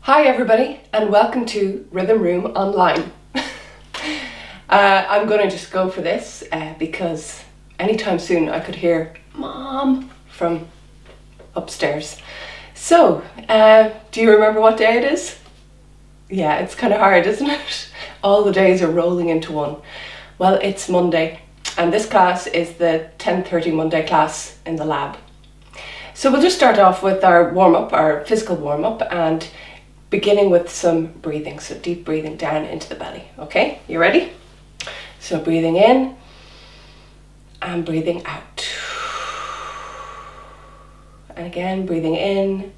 Hi everybody and welcome to Rhythm Room Online. I'm going to just go for this because anytime soon I could hear Mom from upstairs. So, do you remember what day it is? Yeah, it's kind of hard, isn't it? All the days are rolling into one. Well, it's Monday and this class is the 10:30 Monday class in the lab. So we'll just start off with our warm-up, our physical warm-up, and beginning with some breathing, so deep breathing down into the belly. Okay, you ready? So breathing in and breathing out. And again, breathing in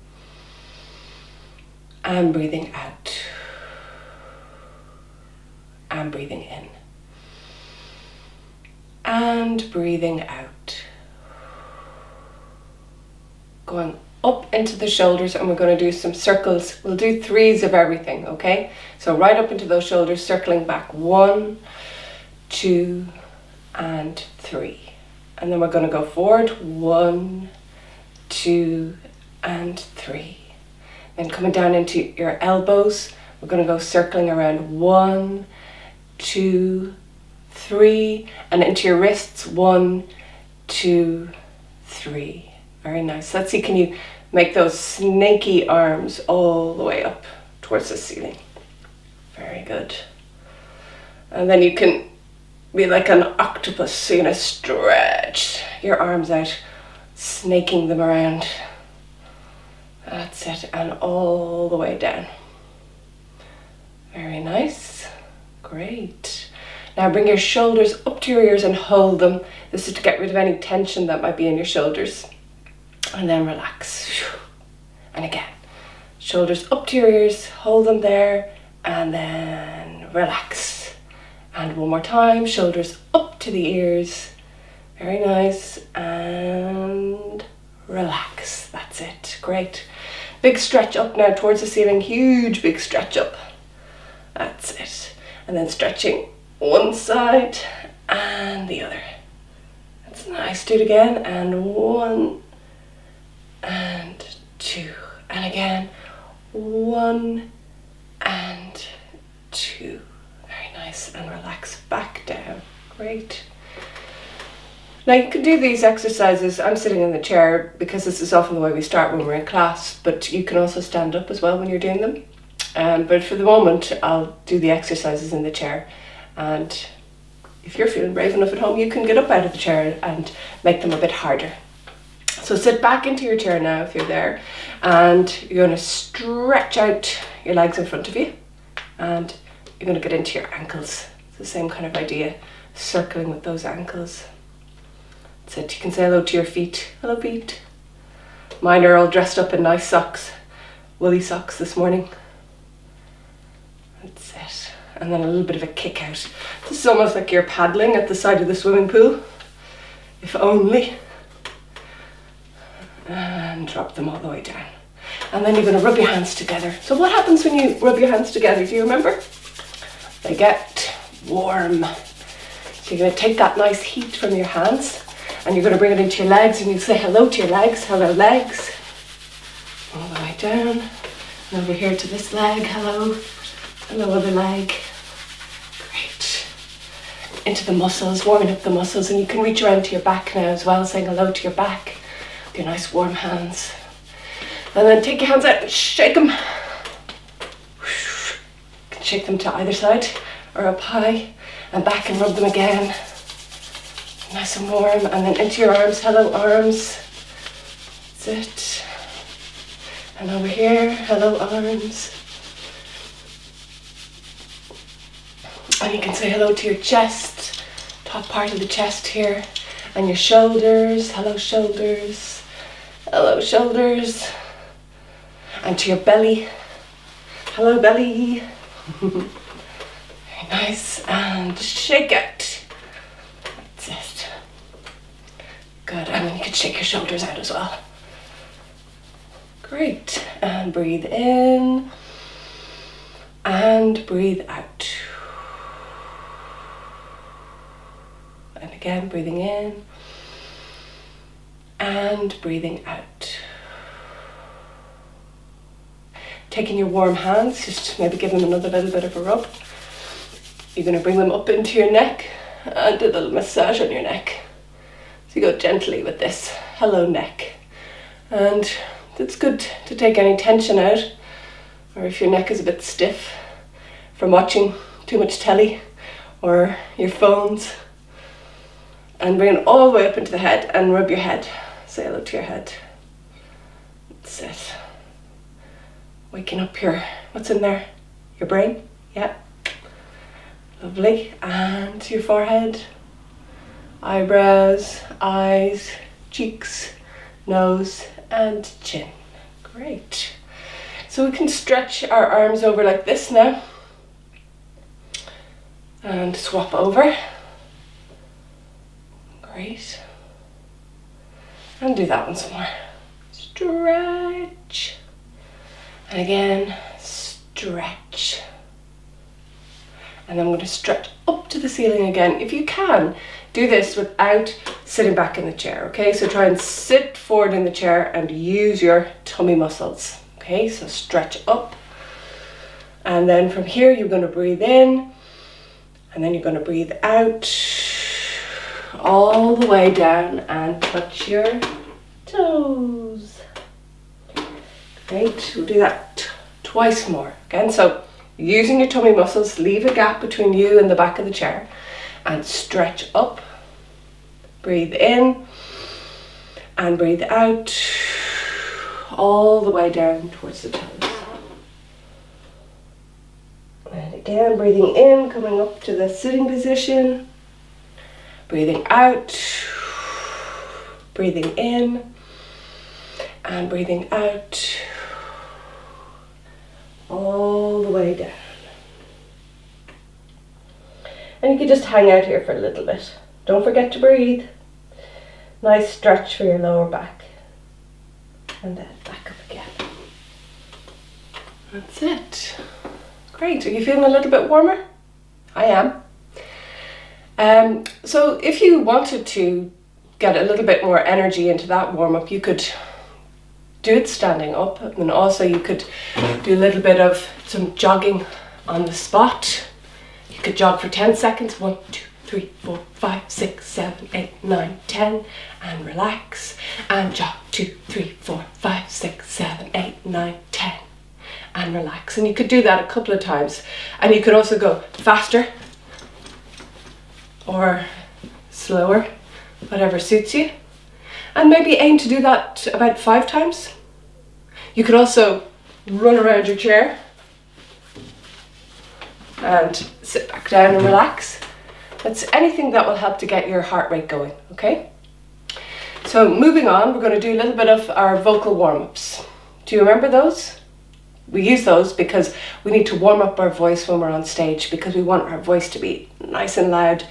and breathing out. And breathing in. And breathing out. Going up into the shoulders, and we're going to do some circles. We'll do threes of everything, okay? So right up into those shoulders, circling back 1, 2, and 3. And then we're going to go forward 1, 2, and 3. Then coming down into your elbows, we're going to go circling around 1, 2, 3, and into your wrists 1, 2, 3. Very nice. Let's see, can you make those snaky arms all the way up towards the ceiling? Very good. And then you can be like an octopus, so you're going to stretch your arms out, snaking them around. That's it, and all the way down. Very nice. Great. Now bring your shoulders up to your ears and hold them. This is to get rid of any tension that might be in your shoulders. And then relax. And again, shoulders up to your ears, hold them there, and then relax. And one more time, shoulders up to the ears. Very nice. And relax. That's it. Great. Big stretch up now towards the ceiling. Huge big stretch up. That's it. And then stretching one side and the other. That's nice. Do it again. And 1 and 2. And again, 1 and 2. Very nice. And relax back down. Great. Now you can do these exercises. I'm sitting in the chair because this is often the way we start when we're in class, but you can also stand up as well when you're doing them. But for the moment, I'll do the exercises in the chair. And if you're feeling brave enough at home, you can get up out of the chair and make them a bit harder. So sit back into your chair now if you're there, and you're going to stretch out your legs in front of you, and you're going to get into your ankles. It's the same kind of idea, circling with those ankles. That's it. You can say hello to your feet. Hello feet. Mine are all dressed up in nice socks, woolly socks this morning. That's it. And then a little bit of a kick out. This is almost like you're paddling at the side of the swimming pool, if only. And drop them all the way down. And then you're going to rub your hands together. So what happens when you rub your hands together? Do you remember? They get warm. So you're going to take that nice heat from your hands and you're going to bring it into your legs, and you say hello to your legs. Hello legs. All the way down. And over here to this leg. Hello. Hello other leg. Great. Into the muscles, warming up the muscles, and you can reach around to your back now as well, saying hello to your back. Your nice warm hands. And then take your hands out and shake them. You can shake them to either side or up high and back and rub them again. Nice and warm. And then into your arms. Hello arms. That's it. And over here. Hello arms. And you can say hello to your chest. Top part of the chest here. And your shoulders. Hello shoulders. Hello shoulders. And to your belly. Hello belly. Very nice. And shake it. That's it. Good. And then you can shake your shoulders out as well. Great. And breathe in. And breathe out. And again, breathing in. And breathing out. taking your warm hands, just maybe give them another little bit of a rub. You're going to bring them up into your neck and do a little massage on your neck. So you go gently with this. Hello, neck. And it's good to take any tension out, or if your neck is a bit stiff from watching too much telly or your phones. And bring it all the way up into the head and rub your head. Say hello to your head. That's it. Waking up your, what's in there? Your brain? Yeah. Lovely. And your forehead, eyebrows, eyes, cheeks, nose, and chin. Great. So we can stretch our arms over like this now. And swap over. Great. And do that once more. Stretch. And again, stretch. And then I'm going to stretch up to the ceiling again. If you can, do this without sitting back in the chair, okay? So try and sit forward in the chair and use your tummy muscles, okay? So stretch up. And then from here, you're going to breathe in. And then you're going to breathe out. All the way down and touch your toes. Great, we'll do that twice more. Again, so using your tummy muscles, leave a gap between you and the back of the chair and stretch up. Breathe in and breathe out all the way down towards the toes. And again, breathing in, coming up to the sitting position. Breathing out, breathing in, and breathing out, all the way down. And you can just hang out here for a little bit. Don't forget to breathe. Nice stretch for your lower back. And then back up again. That's it. Great, are you feeling a little bit warmer? I am. So if you wanted to get a little bit more energy into that warm-up, you could do it standing up, and also you could do a little bit of some jogging on the spot. You could jog for 10 seconds, 1, 2, 3, 4, 5, 6, 7, 8, 9, 10, and relax, and jog 2, 3, 4, 5, 6, 7, 8, 9, 10, and relax. And you could do that a couple of times, and you could also go faster or slower, whatever suits you, and maybe aim to do that about 5 times. You could also run around your chair and sit back down and relax. That's anything that will help to get your heart rate going, okay? So moving on, we're going to do a little bit of our vocal warm-ups. Do you remember those? We use those because we need to warm up our voice when we're on stage, because we want our voice to be nice and loud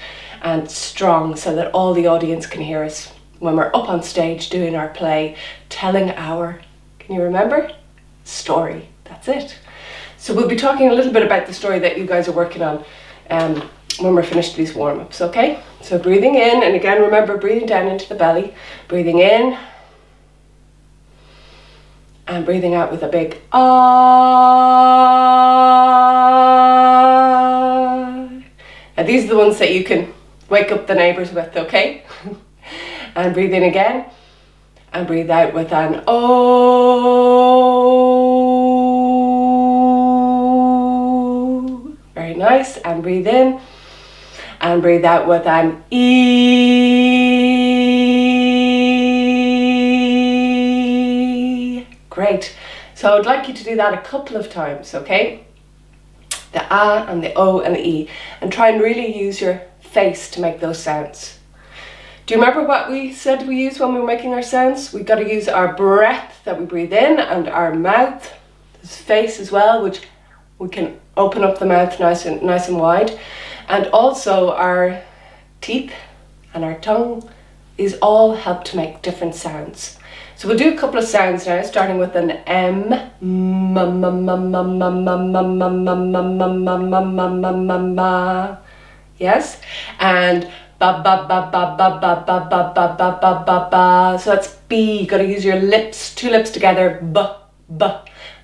and strong so that all the audience can hear us when we're up on stage doing our play, telling our, can you remember? Story. That's it. So we'll be talking a little bit about the story that you guys are working on when we're finished these warm-ups, okay? So breathing in, and again, remember breathing down into the belly, breathing in, and breathing out with a big ah. Now these are the ones that you can wake up the neighbours with, okay? And breathe in again, and breathe out with an oh. Very nice. And breathe in, and breathe out with an e. Great. So I'd like you to do that a couple of times, okay? The ah and the o and the e, and try and really use your face to make those sounds. Do you remember what we said we use when we were making our sounds? We've got to use our breath that we breathe in, and our mouth, this face as well, which we can open up the mouth nice and wide, and also our teeth and our tongue is all help to make different sounds. So we'll do a couple of sounds now, starting with an M. Yes, and ba ba ba ba ba ba ba ba ba ba ba ba ba. So that's B. You got to use your lips, 2 lips together. B, b,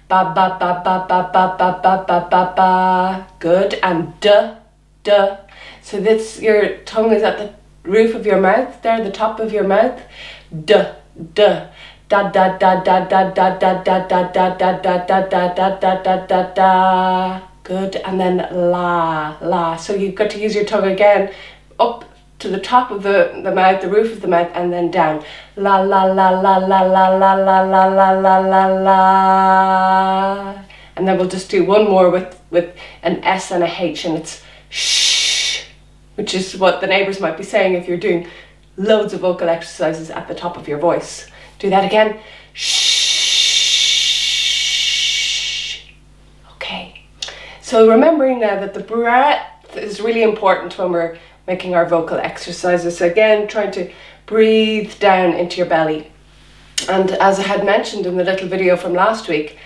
Ba ba ba ba ba ba ba ba ba ba ba. Good. And duh, duh. So this, your tongue is at the roof of your mouth, there, the top of your mouth. Duh, duh. Da da da da da da da da da da da da da da da da da da da. Good. And then la, la. So you've got to use your tongue again up to the top of the mouth, the roof of the mouth, and then down. La la la la la la la la la la la la la. And then we'll just do one more with an S and a H, and it's shh, which is what the neighbours might be saying if you're doing loads of vocal exercises at the top of your voice. Do that again. Shh. Okay. So remembering now that the breath is really important when we're making our vocal exercises. So again, trying to breathe down into your belly. And as I had mentioned in the little video from last week,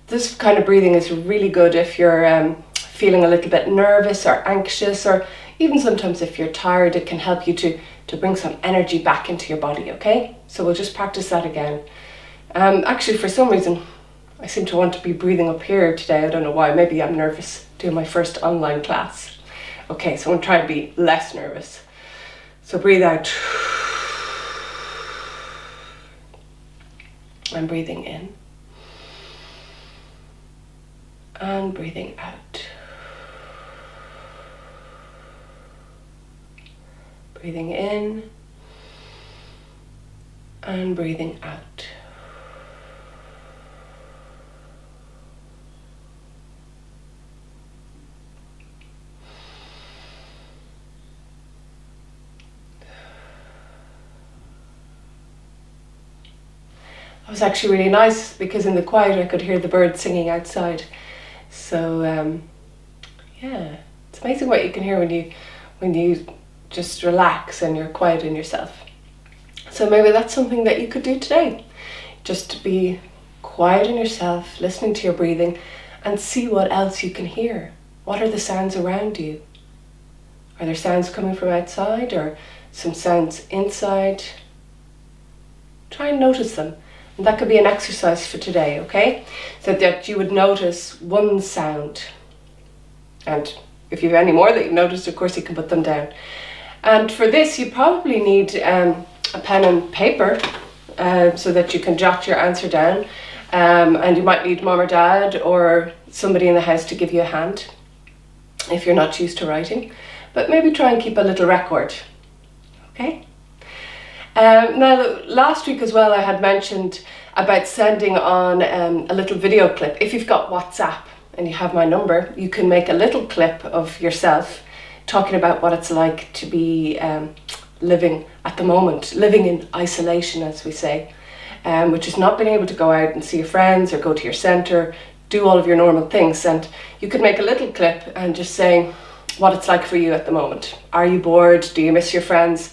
this kind of breathing is really good if you're feeling a little bit nervous or anxious, or even sometimes if you're tired. It can help you to bring some energy back into your body, okay? So we'll just practice that again. Actually, for some reason, I seem to want to be breathing up here today. I don't know why. Maybe I'm nervous doing my first online class. Okay, so I'm going to try and be less nervous. So breathe out. And breathing in. And breathing out. Breathing in and breathing out. That was actually really nice because in the quiet I could hear the birds singing outside. So yeah, it's amazing what you can hear when you just relax and you're quiet in yourself. So maybe that's something that you could do today. Just to be quiet in yourself, listening to your breathing, and see what else you can hear. What are the sounds around you? Are there sounds coming from outside or some sounds inside? Try and notice them. And that could be an exercise for today, okay? So that you would notice one sound. And if you have any more that you've noticed, of course you can put them down. And for this, you probably need a pen and paper so that you can jot your answer down. And you might need mom or dad or somebody in the house to give you a hand if you're not used to writing. But maybe try and keep a little record, okay? Now, last week as well, I had mentioned about sending on a little video clip. If you've got WhatsApp and you have my number, you can make a little clip of yourself talking about what it's like to be living at the moment, living in isolation, as we say, which is not being able to go out and see your friends or go to your centre, do all of your normal things. And you could make a little clip and just saying what it's like for you at the moment. Are you bored? Do you miss your friends?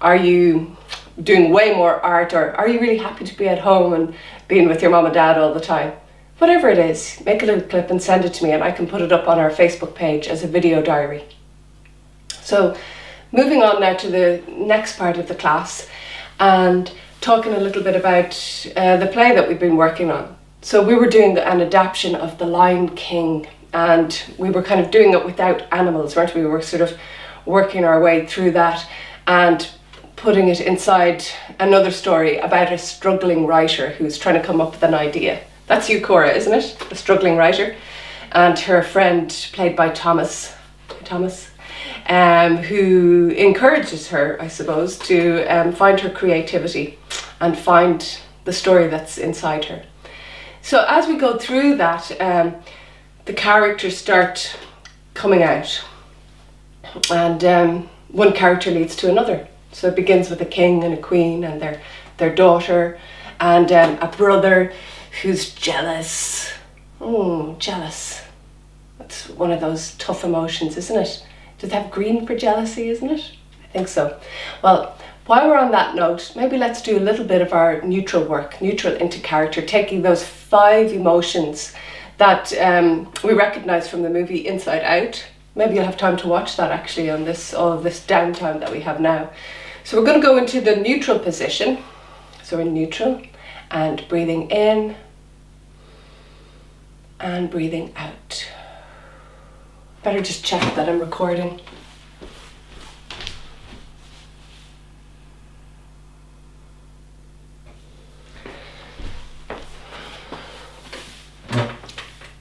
Are you doing way more art, or are you really happy to be at home and being with your mom and dad all the time? Whatever it is, make a little clip and send it to me, and I can put it up on our Facebook page as a video diary. So moving on now to the next part of the class and talking a little bit about the play that we've been working on. So we were doing an adaptation of The Lion King, and we were kind of doing it without animals, weren't we? We were sort of working our way through that and putting it inside another story about a struggling writer who's trying to come up with an idea. That's you, Cora, isn't it? The struggling writer. And her friend, played by Thomas, who encourages her, I suppose, to find her creativity and find the story that's inside her. So as we go through that, the characters start coming out, and one character leads to another. So it begins with a king and a queen and their daughter, and a brother who's jealous. Oh, jealous. That's one of those tough emotions, isn't it? Does it have green for jealousy, isn't it? I think so. Well, while we're on that note, maybe let's do a little bit of our neutral work, neutral into character, taking those 5 emotions that we recognise from the movie Inside Out. Maybe you'll have time to watch that actually on all of this downtime that we have now. So we're going to go into the neutral position. So we're in neutral and breathing in and breathing out. Better just check that I'm recording.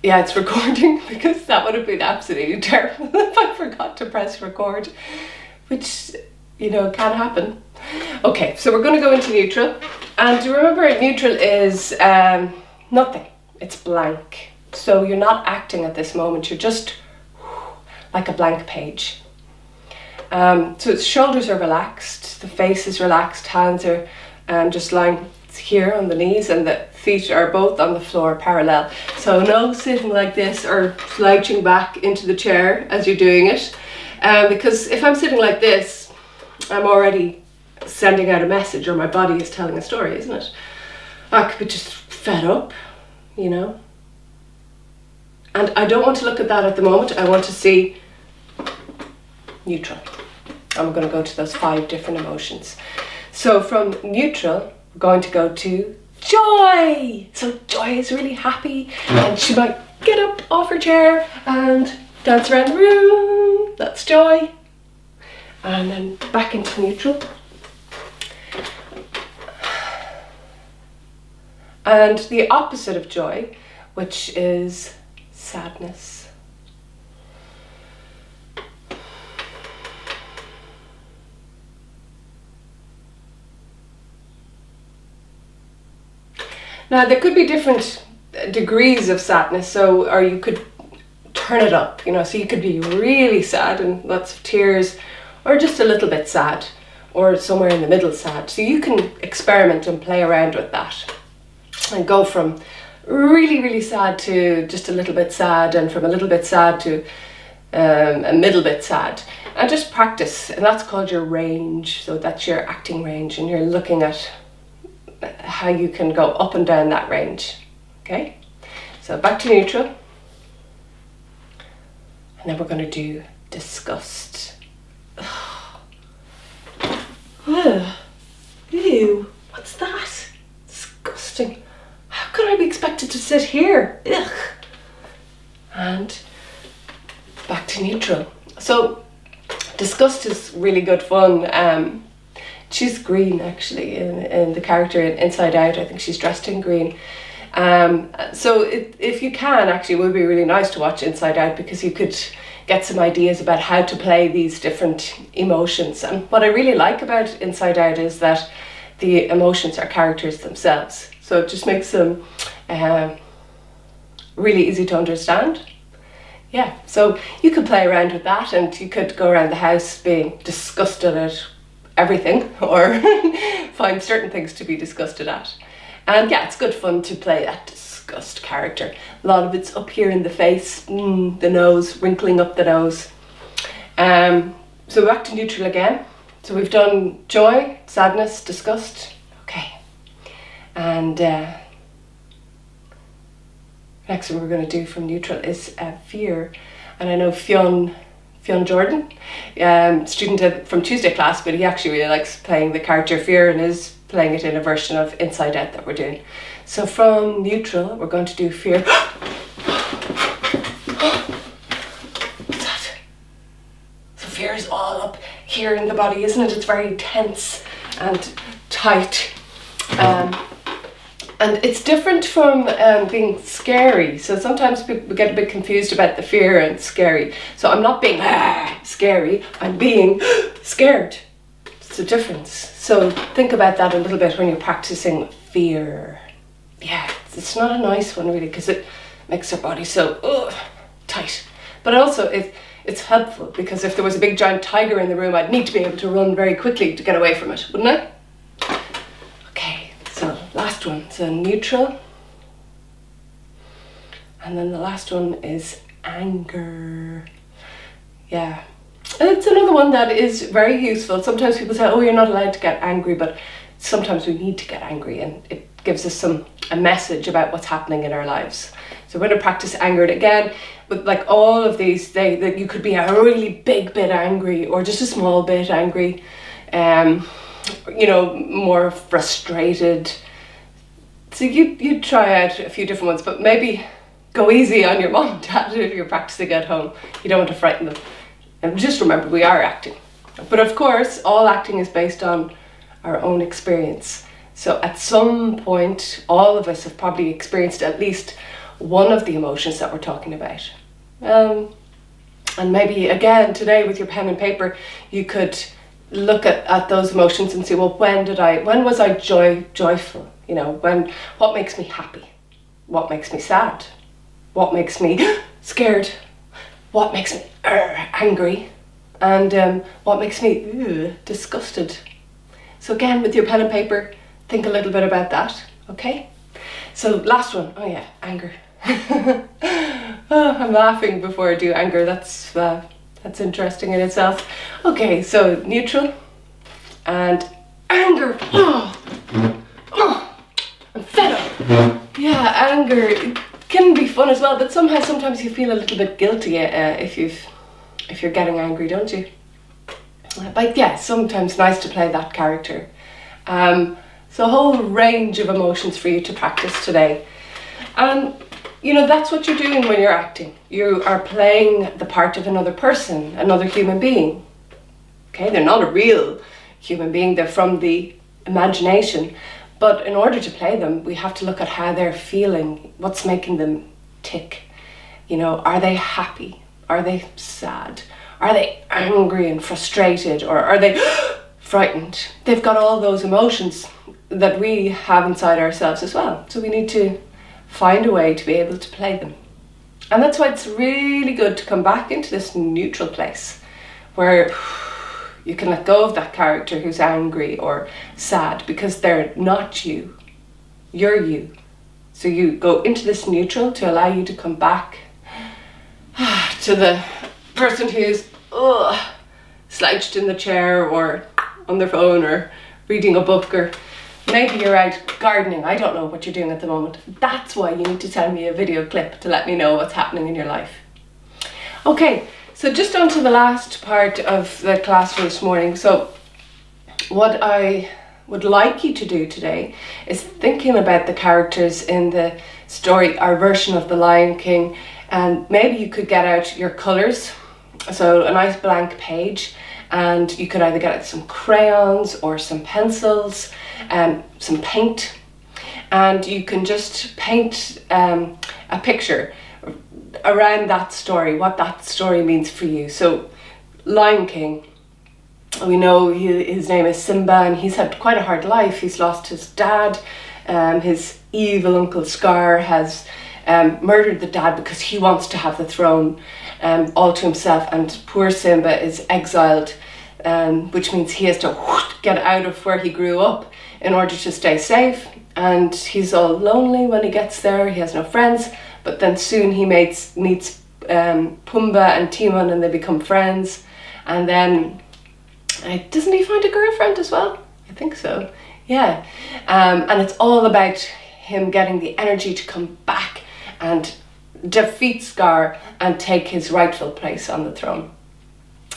Yeah, it's recording, because that would have been absolutely terrible if I forgot to press record, which, you know, can happen. Okay, so we're going to go into neutral, and remember, neutral is nothing. It's blank. So you're not acting at this moment, you're just like a blank page. So its shoulders are relaxed, the face is relaxed, hands are just lying here on the knees, and the feet are both on the floor parallel. So no sitting like this or slouching back into the chair as you're doing it, because if I'm sitting like this, I'm already sending out a message, or my body is telling a story, isn't it? I could be just fed up, you know. And I don't want to look at that at the moment. I want to see neutral. And we're going to go to those 5 different emotions. So from neutral, we're going to go to joy. So joy is really happy, and she might get up off her chair and dance around the room. That's joy. And then back into neutral. And the opposite of joy, which is sadness. Now there could be different degrees of sadness, so, or you could turn it up, you know, so you could be really sad and lots of tears, or just a little bit sad, or somewhere in the middle sad. So you can experiment and play around with that and go from really, really sad to just a little bit sad, and from a little bit sad to a middle bit sad, and just practice. And that's called your range. So that's your acting range, and you're looking at how you can go up and down that range. Okay, so back to neutral, and then we're going to do disgust. Ew, what's that? Disgusting. How could I be expected to sit here? Ugh. And back to neutral. So disgust is really good fun. She's green, actually, in the character in Inside Out. I think she's dressed in green. So if you can, actually, it would be really nice to watch Inside Out, because you could get some ideas about how to play these different emotions. And what I really like about Inside Out is that the emotions are characters themselves. So it just makes them really easy to understand. Yeah, so you could play around with that, and you could go around the house being disgusted at everything, or find certain things to be disgusted at. And yeah, it's good fun to play that disgust character. A lot of it's up here in the face, the nose, wrinkling up the nose. So back to neutral again. So we've done joy, sadness, disgust. Okay. And next one we're going to do from neutral is fear. And I know Fionn Jordan, student from Tuesday class, but he actually really likes playing the character Fear, and is playing it in a version of Inside Out that we're doing. So from neutral, we're going to do fear. What's that? So fear is all up here in the body, isn't it? It's very tense and tight. And it's different from being scary. So sometimes people get a bit confused about the fear and scary. So I'm not being scary, I'm being scared. It's a difference. So think about that a little bit when you're practicing fear. Yeah, it's not a nice one really, because it makes our body so tight. But also it's helpful, because if there was a big giant tiger in the room, I'd need to be able to run very quickly to get away from it, wouldn't I? So last one, so neutral. And then the last one is anger. Yeah. And it's another one that is very useful. Sometimes people say, oh, you're not allowed to get angry, but sometimes we need to get angry, and it gives us a message about what's happening in our lives. So we're going to practice anger again. But like all of these, that you could be a really big bit angry, or just a small bit angry. You know, more frustrated. So you try out a few different ones, but maybe go easy on your mom and dad if you're practicing at home. You don't want to frighten them. And just remember, we are acting. But of course, all acting is based on our own experience. So at some point, all of us have probably experienced at least one of the emotions that we're talking about. And maybe again today with your pen and paper, you could look at those emotions and say, well, when was I joyful? You know, what makes me happy? What makes me sad? What makes me scared? What makes me angry? And what makes me disgusted? So again, with your pen and paper, think a little bit about that, okay? So last one, oh yeah, anger. Oh, I'm laughing before I do anger. That's interesting in itself. Okay, so neutral and anger. I'm fed up. Yeah, anger can be fun as well, but sometimes you feel a little bit guilty if you're getting angry, don't you? But yeah, sometimes nice to play that character. So a whole range of emotions for you to practice today. And you know, that's what you're doing when you're acting. You are playing the part of another person, another human being. Okay, they're not a real human being, they're from the imagination. But in order to play them, we have to look at how they're feeling, what's making them tick. You know, are they happy? Are they sad? Are they angry and frustrated? Or are they frightened? They've got all those emotions that we have inside ourselves as well. So we need to find a way to be able to play them. And that's why it's really good to come back into this neutral place where you can let go of that character who's angry or sad, because they're not you. You're you. So you go into this neutral to allow you to come back to the person who's slouched in the chair or on their phone or reading a book, or maybe you're out gardening. I don't know what you're doing at the moment. That's why you need to send me a video clip to let me know what's happening in your life. Okay, so just on to the last part of the class for this morning. So what I would like you to do today is thinking about the characters in the story, our version of The Lion King, and maybe you could get out your colours, so a nice blank page, and you could either get out some crayons or some pencils, some paint, and you can just paint a picture around that story, what that story means for you. So Lion King, we know his name is Simba, and he's had quite a hard life. He's lost his dad. His evil uncle Scar has murdered the dad because he wants to have the throne all to himself, and poor Simba is exiled, which means he has to get out of where he grew up in order to stay safe. And he's all lonely when he gets there. He has no friends, but then soon he meets Pumbaa and Timon, and they become friends. And then doesn't he find a girlfriend as well? I think so, yeah. And it's all about him getting the energy to come back and defeat Scar and take his rightful place on the throne.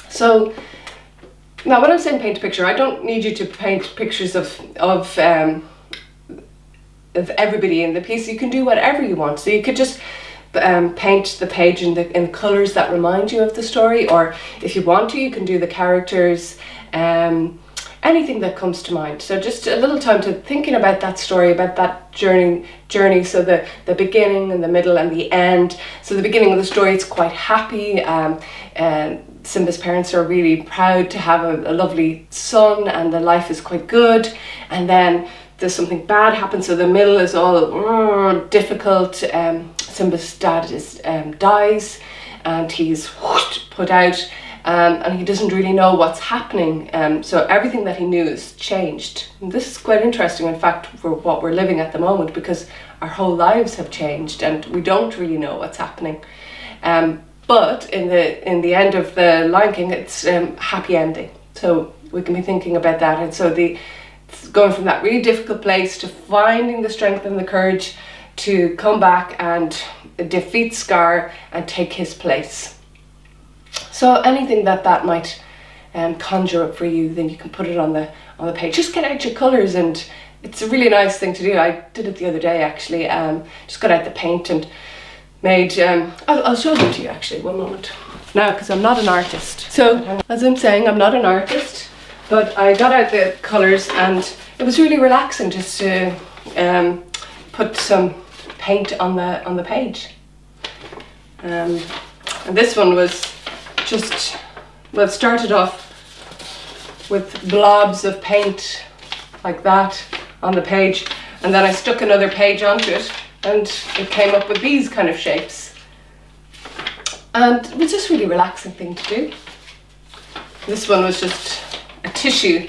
So now when I'm saying paint a picture, I don't need you to paint pictures of everybody in the piece. You can do whatever you want. So you could just paint the page in colours that remind you of the story, or if you want to, you can do the characters, anything that comes to mind. So just a little time to thinking about that story, about that journey. So the beginning and the middle and the end. So the beginning of the story, it's quite happy. Simba's parents are really proud to have a lovely son, and the life is quite good. And then there's something bad happens, so the middle is all difficult. Simba's dad dies, and he's put out, and he doesn't really know what's happening. So everything that he knew is changed. And this is quite interesting, in fact, for what we're living at the moment, because our whole lives have changed, and we don't really know what's happening. But in the end of the Lion King, it's happy ending. So we can be thinking about that, and so going from that really difficult place to finding the strength and the courage to come back and defeat Scar and take his place. So anything that might conjure up for you, then you can put it on the page. Just get out your colours, and it's a really nice thing to do. I did it the other day actually. Just got out the paint and made, I'll show them to you actually, one moment. Now, because I'm not an artist. So, as I'm saying, I'm not an artist, but I got out the colours and it was really relaxing just to put some paint on the page. And this one was just, well, it started off with blobs of paint like that on the page, and then I stuck another page onto it and it came up with these kind of shapes. And it was just a really relaxing thing to do. This one was just a tissue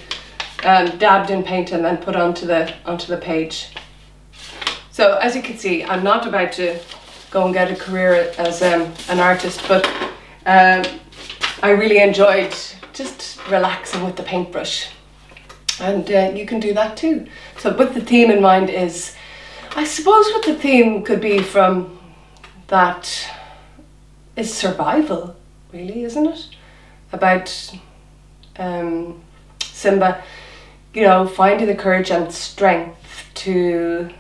dabbed in paint and then put onto the page. So as you can see, I'm not about to go and get a career as an artist, but I really enjoyed just relaxing with the paintbrush. And you can do that too. So with the theme in mind is, I suppose what the theme could be from that is survival, really, isn't it? About Simba, you know, finding the courage and strength to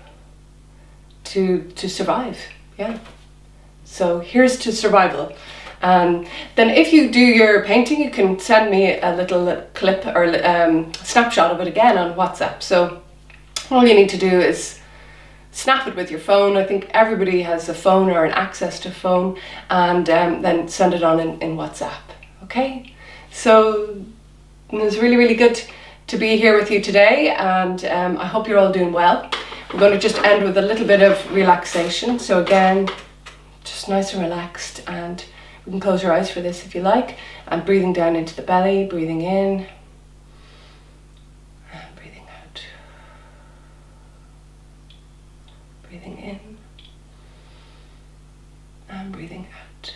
survive. Yeah. So here's to survival. Then if you do your painting, you can send me a little clip or snapshot of it again on WhatsApp. So all you need to do is snap it with your phone. I think everybody has a phone or an access to phone, and then send it on in WhatsApp. Okay? So it was really, really good to be here with you today, and I hope you're all doing well. We're going to just end with a little bit of relaxation. So again, just nice and relaxed, and you can close your eyes for this if you like. And breathing down into the belly, breathing in, and breathing out. Breathing in, and breathing out.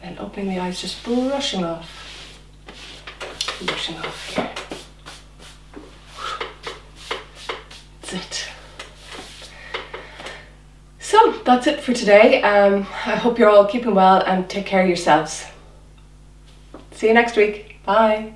And opening the eyes, just brushing off. Brushing off here. That's it. So that's it for today. I hope you're all keeping well and take care of yourselves. See you next week. Bye.